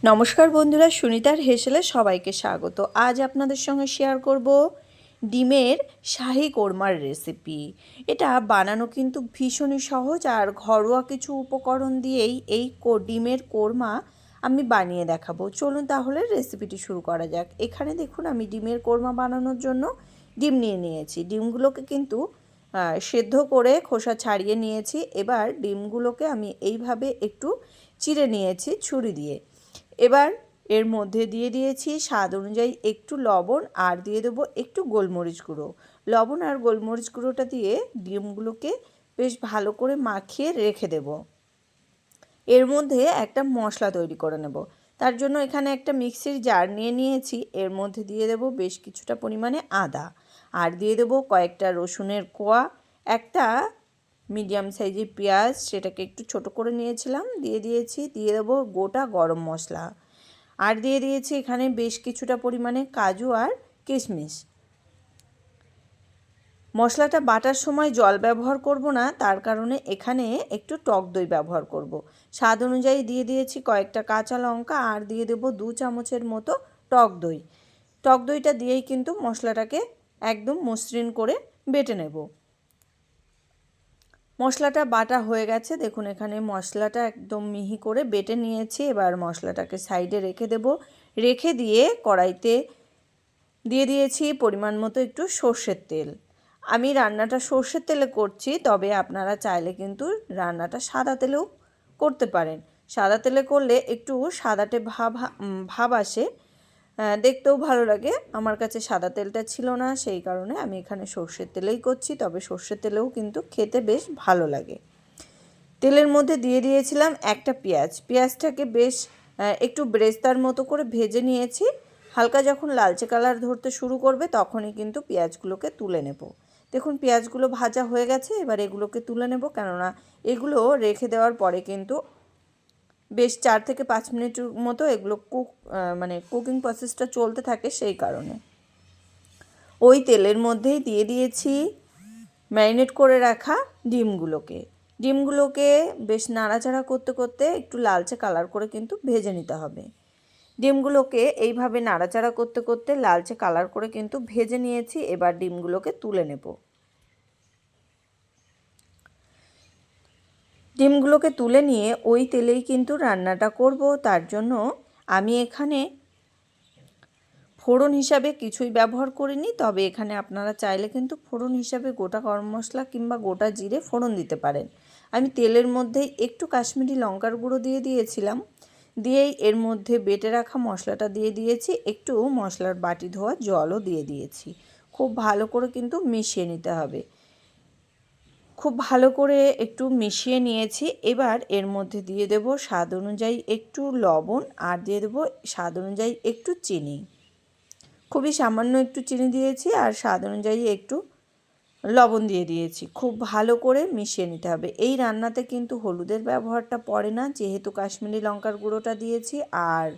নমস্কার বন্ধুরা, সুনিতার হেসেলে সবাইকে স্বাগত। আজ আপনাদের সঙ্গে শেয়ার করব ডিমের শাহী কোরমার রেসিপি। এটা বানানো কিন্তু ভীষণই সহজ আর ঘরোয়া কিছু উপকরণ দিয়েই এই ডিমের কোরমা আমি বানিয়ে দেখাবো। চলুন তাহলে রেসিপিটি শুরু করা যাক। এখানে দেখুন আমি ডিমের কোরমা বানানোর জন্য ডিম নিয়ে নিয়েছি। ডিমগুলোকে কিন্তু সেদ্ধ করে খোসা ছাড়িয়ে নিয়েছি। এবার ডিমগুলোকে আমি এইভাবে একটু চিড়ে নিয়েছি ছুরি দিয়ে। এবার এর মধ্যে দিয়ে দিয়েছি স্বাদ অনুযায়ী একটু লবণ আর দিয়ে দেবো একটু গোলমরিচ গুঁড়ো। লবণ আর গোলমরিচ গুঁড়োটা দিয়ে ডিমগুলোকে বেশ ভালো করে মাখিয়ে রেখে দেব। এর মধ্যে একটা মশলা তৈরি করে নেব। তার জন্য এখানে একটা মিক্সির জার নিয়ে নিয়েছি। এর মধ্যে দিয়ে দেব বেশ কিছুটা পরিমাণে আদা, আর দিয়ে দেব কয়েকটা রসুনের কোয়া, একটা মিডিয়াম সাইজের পেঁয়াজ, সেটাকে একটু ছোট করে নিয়েছিলাম, দিয়ে দেবো গোটা গরম মশলা, আর দিয়ে দিয়েছি এখানে বেশ কিছুটা পরিমাণে কাজু আর কিশমিশ। মশলাটা বাটার সময় জল ব্যবহার করব না, তার কারণে এখানে একটু টক দই ব্যবহার করব। স্বাদ অনুযায়ী দিয়ে দিয়েছি কয়েকটা কাঁচা লঙ্কা, আর দিয়ে দেবো 2 চামচের মতো টক দই। টক দইটা দিয়েই কিন্তু মশলাটাকে একদম মসৃণ করে বেটে নেব। মশলাটা বাটা হয়ে গেছে, দেখুন এখানে মশলাটা একদম মিহি করে বেটে নিয়েছি। এবার মশলাটাকে সাইডে রেখে দেব। রেখে দিয়ে কড়াইতে দিয়ে দিয়েছি পরিমাণ মতো একটু সর্ষের তেল। আমি রান্নাটা সর্ষের তেলে করছি, তবে আপনারা চাইলে কিন্তু রান্নাটা সাদা তেলেও করতে পারেন। সাদা তেলে করলে একটু সাদাটে ভাব আসে, দেখতেও ভালো লাগে। আমার কাছে সাদা তেলটা ছিল না, সেই কারণে আমি এখানে সর্ষের তেলেই করছি, তবে সর্ষের তেলেও কিন্তু খেতে বেশ ভালো লাগে। তেলের মধ্যে দিয়ে দিয়েছিলাম একটা পেঁয়াজটাকে বেশ একটু ব্রেস্তার মতো করে ভেজে নিয়েছি। হালকা যখন লালচে কালার ধরতে শুরু করবে তখনই কিন্তু পেঁয়াজগুলোকে তুলে নেব। দেখুন পেঁয়াজগুলো ভাজা হয়ে গেছে, এবার এগুলোকে তুলে নেব, কেননা এগুলো রেখে দেওয়ার পরে কিন্তু বেশ 4 থেকে 5 মিনিটের মতো এগুলো কুকিং প্রসেসটা চলতে থাকে, সেই কারণে। ওই তেলের মধ্যেই দিয়ে দিয়েছি ম্যারিনেট করে রাখা ডিমগুলোকে বেশ নাড়াচাড়া করতে করতে একটু লালচে কালার করে কিন্তু ভেজে নিতে হবে। ডিমগুলোকে এইভাবে নাড়াচাড়া করতে করতে লালচে কালার করে কিন্তু ভেজে নিয়েছি। এবার ডিমগুলোকে তুলে নেব। ডিমগুলোকে তুলে নিয়ে ওই তেলেই কিন্তু রান্নাটা করব। তার জন্য আমি এখানে ফোড়ন হিসাবে কিছুই ব্যবহার করিনি, তবে এখানে আপনারা চাইলে কিন্তু ফোড়ন হিসাবে গোটা গরম মশলা কিংবা গোটা জিরে ফোড়ন দিতে পারেন। আমি তেলের মধ্যেই একটু কাশ্মীরি লঙ্কার গুঁড়ো দিয়ে দিয়েছিলাম। দিয়েই এর মধ্যে বেটে রাখা মশলাটা দিয়ে দিয়েছি, একটু মশলার বাটি ধোয়া জলও দিয়ে দিয়েছি। খুব ভালো করে কিন্তু মিশিয়ে নিতে হবে। খুব ভালো করে একটু মিশিয়ে নিয়েছি। এবার এর মধ্যে দিয়ে দেব স্বাদ অনুযায়ী একটু লবণ, আর দিয়ে দেব স্বাদ অনুযায়ী একটু চিনি। খুবই সামান্য একটু চিনি দিয়েছি, আর স্বাদ অনুযায়ী একটু লবণ দিয়ে দিয়েছি। খুব ভালো করে মিশিয়ে নিতে হবে। এই রান্নাতে কিন্তু হলুদের ব্যবহারটা পড়ে না, যেহেতু কাশ্মীরি লঙ্কার গুঁড়োটা দিয়েছি আর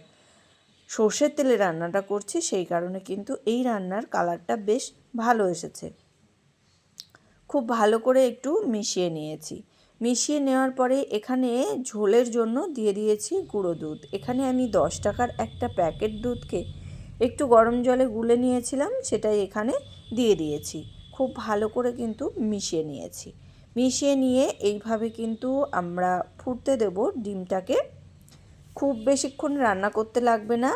সর্ষের তেলে রান্নাটা করছি, সেই কারণে কিন্তু এই রান্নার কালারটা বেশ ভালো এসেছে। খুব ভালো করে একটু মিশিয়ে নিয়েছি। মিশিয়ে নেওয়ার পরে এখানে ঝোলের জন্য দিয়ে দিয়েছি গুঁড়ো দুধ। এখানে আমি 10 টাকার একটা প্যাকেট দুধকে একটু গরম জলে গুলে নিয়েছিলাম, সেটাই এখানে দিয়ে দিয়েছি। খুব ভালো করে কিন্তু মিশিয়ে নিয়েছি। মিশিয়ে নিয়ে এইভাবে কিন্তু আমরা ফুটতে দেব ডিমটাকে। খুব বেশিক্ষণ রান্না করতে লাগবে না,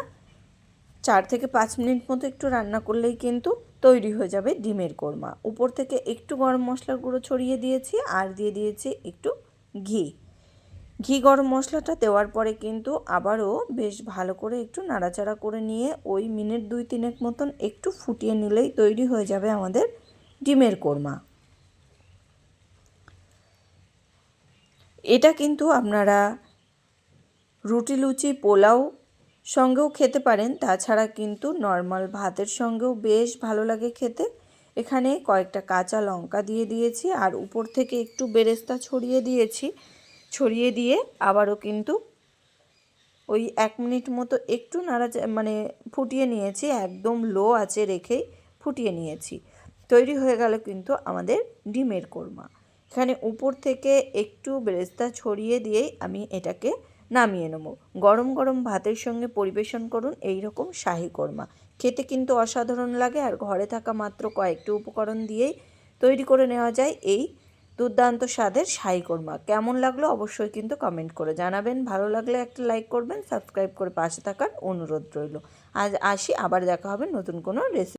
4 থেকে 5 মিনিট মতো একটু রান্না করলেই কিন্তু তৈরি হয়ে যাবে ডিমের কোরমা। উপর থেকে একটু গরম মশলার গুঁড়ো ছড়িয়ে দিয়েছি, আর দিয়ে দিয়েছি একটু ঘি গরম মশলাটা দেওয়ার পরে কিন্তু আবারও বেশ ভালো করে একটু নাড়াচাড়া করে নিয়ে ওই মিনিট 2-3 মতন একটু ফুটিয়ে নিলেই তৈরি হয়ে যাবে আমাদের ডিমের কোরমা। এটা কিন্তু আপনারা রুটি, লুচি, পোলাও সঙ্গেও খেতে পারেন, তাছাড়া কিন্তু নর্মাল ভাতের সঙ্গেও বেশ ভালো লাগে খেতে। এখানে কয়েকটা কাঁচা লঙ্কা দিয়ে দিয়েছি, আর উপর থেকে একটু বেরেস্তা ছড়িয়ে দিয়েছি। ছড়িয়ে দিয়ে আবারও কিন্তু ওই 1 মিনিট মতো একটু ফুটিয়ে নিয়েছি, একদম লো আঁচে রেখেই ফুটিয়ে নিয়েছি। তৈরি হয়ে গেল কিন্তু আমাদের ডিমের কোরমা। এখানে উপর থেকে একটু বেরেস্তা ছড়িয়ে দিয়েই আমি এটাকে নামিয়ে নেব। গরম গরম ভাতের সঙ্গে পরিবেশন করুন এই রকম শাহি কোরমা। খেতে কিন্তু অসাধারণ লাগে, আর ঘরে থাকা মাত্র কয়েকটি উপকরণ দিয়েই তৈরি করে নেওয়া যায় এই দুর্দান্ত স্বাদের শাহি কোরমা। কেমন লাগলো অবশ্যই কিন্তু কমেন্ট করে জানাবেন। ভালো লাগলে একটা লাইক করবেন, সাবস্ক্রাইব করে পাশে থাকার অনুরোধ রইল। আজ আসি, আবার দেখা হবে নতুন কোনো রেসিপি।